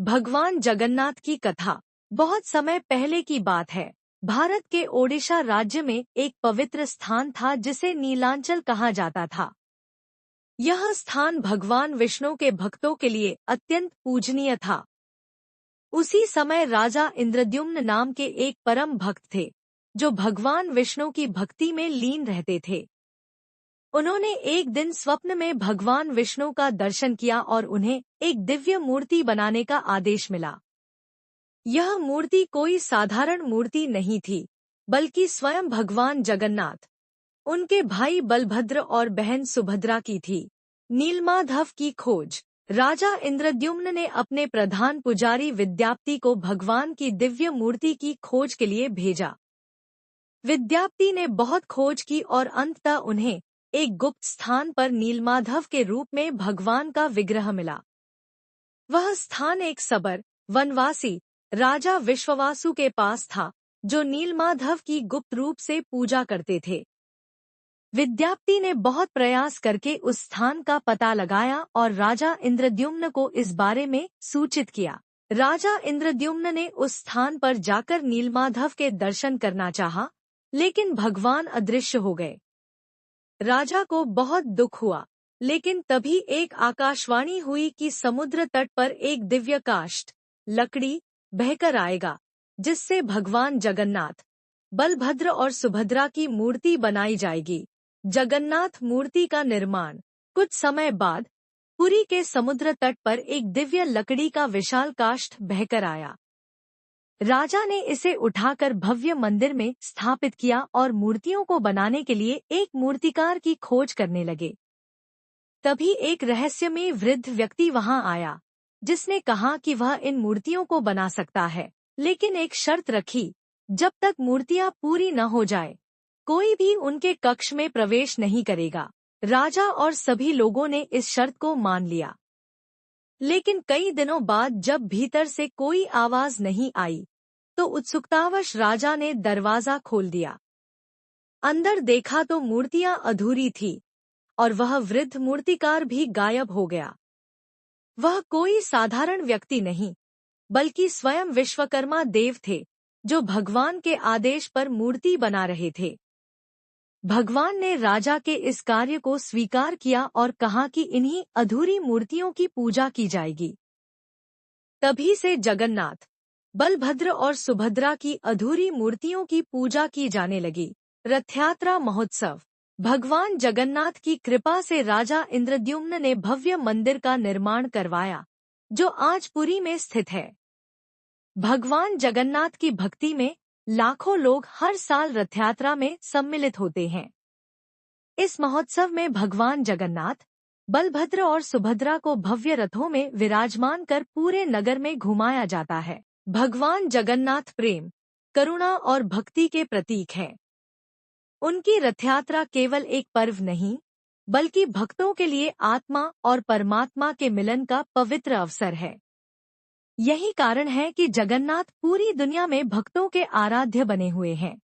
भगवान जगन्नाथ की कथा बहुत समय पहले की बात है। भारत के ओडिशा राज्य में एक पवित्र स्थान था जिसे नीलांचल कहा जाता था। यह स्थान भगवान विष्णु के भक्तों के लिए अत्यंत पूजनीय था। उसी समय राजा इंद्रद्युम्न नाम के एक परम भक्त थे, जो भगवान विष्णु की भक्ति में लीन रहते थे। उन्होंने एक दिन स्वप्न में भगवान विष्णु का दर्शन किया और उन्हें एक दिव्य मूर्ति बनाने का आदेश मिला। यह मूर्ति कोई साधारण मूर्ति नहीं थी, बल्कि स्वयं भगवान जगन्नाथ, उनके भाई बलभद्र और बहन सुभद्रा की थी। नीलमाधव की खोज। राजा इंद्रद्युम्न ने अपने प्रधान पुजारी विद्याप्ति को भगवान की दिव्य मूर्ति की खोज के लिए भेजा। विद्याप्ति ने बहुत खोज की और अंततः उन्हें एक गुप्त स्थान पर नीलमाधव के रूप में भगवान का विग्रह मिला। वह स्थान एक सबर वनवासी राजा विश्ववासु के पास था, जो नीलमाधव की गुप्त रूप से पूजा करते थे। विद्याप्ति ने बहुत प्रयास करके उस स्थान का पता लगाया और राजा इंद्रद्युम्न को इस बारे में सूचित किया। राजा इंद्रद्युम्न ने उस स्थान पर जाकर नीलमाधव के दर्शन करना चाहा, लेकिन भगवान अदृश्य हो गए। राजा को बहुत दुख हुआ, लेकिन तभी एक आकाशवाणी हुई कि समुद्र तट पर एक दिव्य काष्ठ लकड़ी बहकर आएगा, जिससे भगवान जगन्नाथ, बलभद्र और सुभद्रा की मूर्ति बनाई जाएगी। जगन्नाथ मूर्ति का निर्माण कुछ समय बाद पुरी के समुद्र तट पर एक दिव्य लकड़ी का विशाल काष्ठ बहकर आया। राजा ने इसे उठाकर भव्य मंदिर में स्थापित किया और मूर्तियों को बनाने के लिए एक मूर्तिकार की खोज करने लगे। तभी एक रहस्यमय वृद्ध व्यक्ति वहां आया, जिसने कहा कि वह इन मूर्तियों को बना सकता है, लेकिन एक शर्त रखी, जब तक मूर्तियां पूरी न हो जाए, कोई भी उनके कक्ष में प्रवेश नहीं करेगा। राजा और सभी लोगों ने इस शर्त को मान लिया। लेकिन कई दिनों बाद जब भीतर से कोई आवाज नहीं आई, तो उत्सुकतावश राजा ने दरवाजा खोल दिया। अंदर देखा तो मूर्तियां अधूरी थी और वह वृद्ध मूर्तिकार भी गायब हो गया। वह कोई साधारण व्यक्ति नहीं, बल्कि स्वयं विश्वकर्मा देव थे, जो भगवान के आदेश पर मूर्ति बना रहे थे। भगवान ने राजा के इस कार्य को स्वीकार किया और कहा कि इन्हीं अधूरी मूर्तियों की पूजा की जाएगी। तभी से जगन्नाथ, बलभद्र और सुभद्रा की अधूरी मूर्तियों की पूजा की जाने लगी। रथयात्रा महोत्सव। भगवान जगन्नाथ की कृपा से राजा इंद्रद्युम्न ने भव्य मंदिर का निर्माण करवाया, जो आज पुरी में स्थित है। भगवान जगन्नाथ की भक्ति में लाखों लोग हर साल रथयात्रा में सम्मिलित होते हैं। इस महोत्सव में भगवान जगन्नाथ, बलभद्र और सुभद्रा को भव्य रथों में विराजमान कर पूरे नगर में घुमाया जाता है। भगवान जगन्नाथ प्रेम, करुणा और भक्ति के प्रतीक हैं। उनकी रथयात्रा केवल एक पर्व नहीं, बल्कि भक्तों के लिए आत्मा और परमात्मा के मिलन का पवित्र अवसर है। यही कारण है कि जगन्नाथ पूरी दुनिया में भक्तों के आराध्य बने हुए हैं।